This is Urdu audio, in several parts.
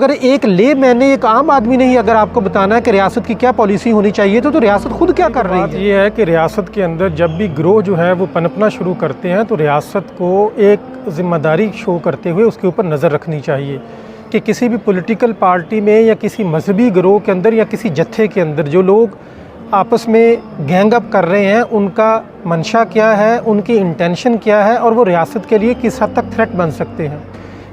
اگر ایک لے میں نے ایک عام آدمی نے ہی اگر آپ کو بتانا ہے کہ ریاست کی کیا پالیسی ہونی چاہیے تو ریاست خود کیا کر رہی ہے؟ بات یہ ہے کہ ریاست کے اندر جب بھی گروہ جو ہے وہ پنپنا شروع کرتے ہیں تو ریاست کو ایک ذمہ داری شو کرتے ہوئے اس کے اوپر نظر رکھنی چاہیے کہ کسی بھی پولیٹیکل پارٹی میں یا کسی مذہبی گروہ کے اندر یا کسی جتھے کے اندر جو لوگ آپس میں گینگ اپ کر رہے ہیں ان کا منشا کیا ہے، ان کی انٹینشن کیا ہے اور وہ ریاست کے لیے کس حد تک تھریٹ بن سکتے ہیں۔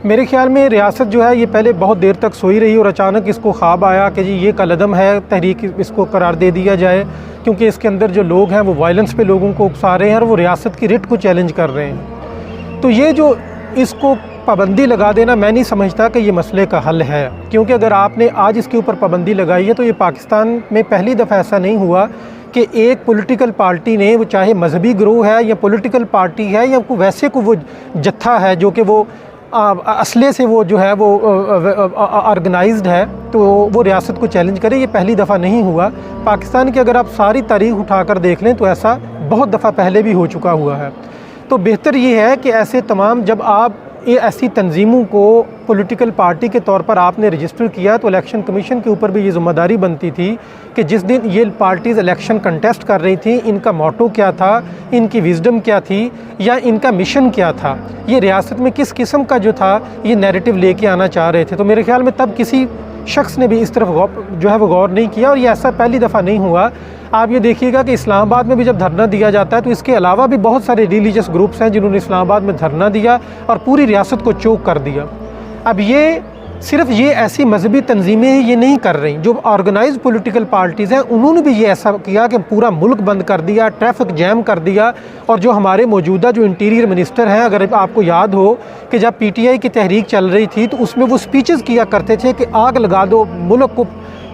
میرے خیال میں ریاست جو ہے یہ پہلے بہت دیر تک سوئی رہی اور اچانک اس کو خواب آیا کہ جی یہ کالعدم ہے، تحریک اس کو قرار دے دیا جائے کیونکہ اس کے اندر جو لوگ ہیں وہ وائلنس پہ لوگوں کو اکسا رہے ہیں اور وہ ریاست کی رٹ کو چیلنج کر رہے ہیں۔ تو یہ جو اس کو پابندی لگا دینا، میں نہیں سمجھتا کہ یہ مسئلے کا حل ہے، کیونکہ اگر آپ نے آج اس کے اوپر پابندی لگائی ہے تو یہ پاکستان میں پہلی دفعہ ایسا نہیں ہوا کہ ایک پولیٹیکل پارٹی نے، وہ چاہے مذہبی گروہ ہے یا پولیٹیکل پارٹی ہے یا ویسے کو وہ جتھا ہے جو کہ وہ اسلحے سے وہ جو ہے وہ آرگنائزڈ ہے، تو وہ ریاست کو چیلنج کرے۔ یہ پہلی دفعہ نہیں ہوا پاکستان کی، اگر آپ ساری تاریخ اٹھا کر دیکھ لیں تو ایسا بہت دفعہ پہلے بھی ہو چکا ہوا ہے۔ تو بہتر یہ ہے کہ ایسے تمام، جب آپ ایسی تنظیموں کو پولیٹیکل پارٹی کے طور پر آپ نے رجسٹر کیا تو الیکشن کمیشن کے اوپر بھی یہ ذمہ داری بنتی تھی کہ جس دن یہ پارٹیز الیکشن کنٹیسٹ کر رہی تھیں ان کا موٹو کیا تھا، ان کی وزڈم کیا تھی یا ان کا مشن کیا تھا، یہ ریاست میں کس قسم کا جو تھا یہ نیریٹو لے کے آنا چاہ رہے تھے۔ تو میرے خیال میں تب کسی شخص نے بھی اس طرف جو ہے وہ غور نہیں کیا اور یہ ایسا پہلی دفعہ نہیں ہوا۔ آپ یہ دیکھیے گا کہ اسلام آباد میں بھی جب دھرنا دیا جاتا ہے تو اس کے علاوہ بھی بہت سارے ریلیجس گروپس ہیں جنہوں نے اسلام آباد میں دھرنا دیا اور پوری ریاست کو چوک کر دیا۔ اب یہ صرف یہ ایسی مذہبی تنظیمیں یہ نہیں کر رہی، جو آرگنائز پولیٹیکل پارٹیز ہیں انہوں نے بھی یہ ایسا کیا کہ پورا ملک بند کر دیا، ٹریفک جیم کر دیا۔ اور جو ہمارے موجودہ جو انٹیریئر منسٹر ہیں، اگر آپ کو یاد ہو کہ جب پی ٹی آئی کی تحریک چل رہی تھی تو اس میں وہ سپیچز کیا کرتے تھے کہ آگ لگا دو ملک کو،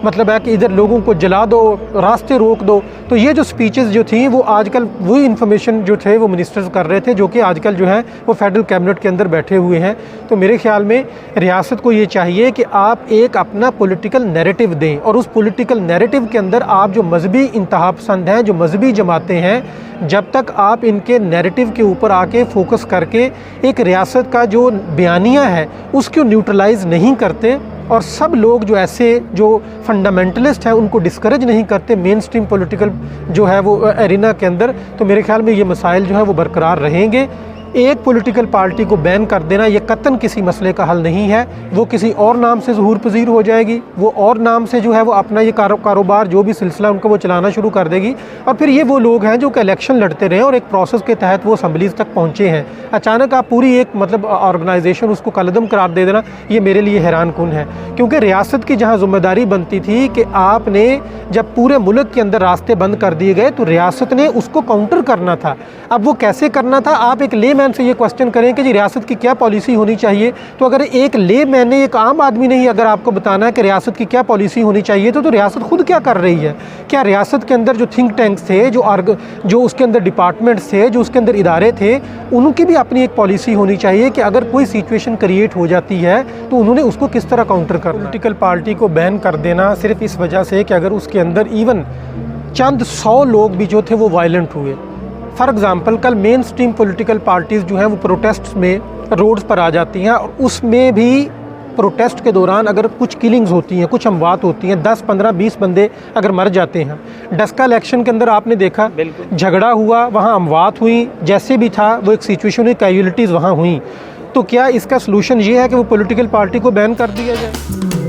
مطلب ہے کہ ادھر لوگوں کو جلا دو، راستے روک دو۔ تو یہ جو سپیچز جو تھیں وہ آج کل وہی انفارمیشن جو تھے وہ منسٹرز کر رہے تھے جو کہ آج کل جو ہیں وہ فیڈرل کیبنٹ کے اندر بیٹھے ہوئے ہیں۔ تو میرے خیال میں ریاست کو یہ چاہیے کہ آپ ایک اپنا پولیٹیکل نیریٹو دیں اور اس پولیٹیکل نیریٹو کے اندر آپ جو مذہبی انتہا پسند ہیں، جو مذہبی جماعتیں ہیں، جب تک آپ ان کے نیریٹو کے اوپر آ کے فوکس کر کے ایک ریاست کا جو بیانیہ ہے اس کو نیوٹرلائز نہیں کرتے اور سب لوگ جو ایسے جو فنڈامنٹلسٹ ہیں ان کو ڈسکریج نہیں کرتے مین سٹریم پولیٹیکل جو ہے وہ ایرینا کے اندر، تو میرے خیال میں یہ مسائل جو ہیں وہ برقرار رہیں گے۔ ایک پولیٹیکل پارٹی کو بین کر دینا یہ قطعاً کسی مسئلے کا حل نہیں ہے، وہ کسی اور نام سے ظہور پذیر ہو جائے گی، وہ اور نام سے جو ہے وہ اپنا یہ کاروبار جو بھی سلسلہ ان کا وہ چلانا شروع کر دے گی، اور پھر یہ وہ لوگ ہیں جو کہ الیکشن لڑتے رہے اور ایک پروسیس کے تحت وہ اسمبلیز تک پہنچے ہیں، اچانک آپ پوری ایک مطلب آرگنائزیشن اس کو کالعدم قرار دے دینا، یہ میرے لیے حیران کن ہے۔ کیونکہ ریاست کی جہاں ذمہ داری بنتی تھی کہ آپ نے جب پورے ملک کے اندر راستے بند کر دیے گئے تو ریاست نے اس کو کاؤنٹر کرنا تھا۔ اب وہ کیسے کرنا تھا؟ آپ ایک لے مین سے یہ کوسچن کریں کہ جی ریاست کی کیا پالیسی ہونی چاہیے، تو اگر ایک لے مین نے، ایک عام آدمی نے ہی اگر آپ کو بتانا ہے کہ ریاست کی کیا پالیسی ہونی چاہیے تو ریاست خود کیا کر رہی ہے؟ کیا ریاست کے اندر جو تھنک ٹینکس تھے، جو اس کے اندر ڈپارٹمنٹس تھے، جو اس کے اندر ادارے تھے، ان کی بھی اپنی ایک پالیسی ہونی چاہیے کہ اگر کوئی سچویشن کریٹ ہو جاتی ہے تو انہوں نے اس کو کس طرح کاؤنٹر کرنا۔ پولیٹیکل پارٹی کو بین کر دینا صرف اس وجہ سے کہ اگر اس کے اندر ایون چند 100 لوگ بھی جو تھے وہ وائلنٹ ہوئے، فار ایگزامپل کل مین سٹریم پولیٹیکل پارٹیز جو ہیں وہ پروٹیسٹ میں روڈز پر آ جاتی ہیں اور اس میں بھی پروٹیسٹ کے دوران اگر کچھ کلنگز ہوتی ہیں، کچھ اموات ہوتی ہیں، 10 15 20 بندے اگر مر جاتے ہیں۔ ڈسکا الیکشن کے اندر آپ نے دیکھا جھگڑا ہوا، وہاں اموات ہوئیں، جیسے بھی تھا وہ ایک سچویشن ہوئی، کیجویلٹیز وہاں ہوئیں۔ تو کیا اس کا سلوشن یہ ہے کہ وہ پولیٹیکل پارٹی کو بین کر دیا جائے؟